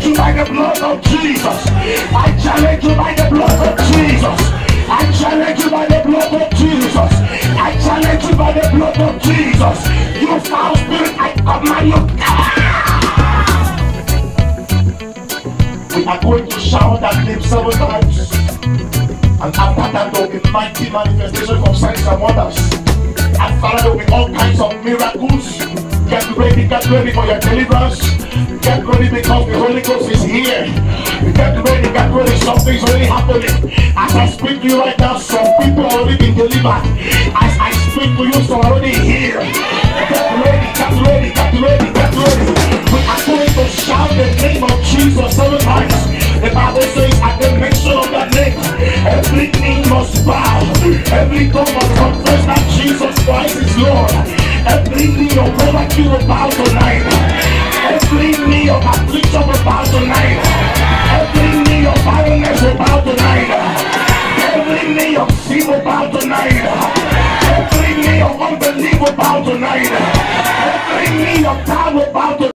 challenge you by the blood of Jesus. I challenge you by the blood of Jesus. I challenge you by the blood of Jesus. I challenge you by the blood of Jesus. You foul spirit, I command you. We are going to shout that name 7 times. And after that there will be mighty manifestation of signs and wonders. And Father, there will be all kinds of miracles. Get ready for your deliverance. Get ready because the Holy Ghost is here. Get ready, something's really happening. As I speak to you right now, some people are already been delivered. As I speak to you, some are already here. Get ready. We are going to shout the name of Jesus 7 times. The Bible says at the mention of that name, every knee must bow, every tongue must confess that Jesus Christ is Lord. Every knee of poverty will bow tonight.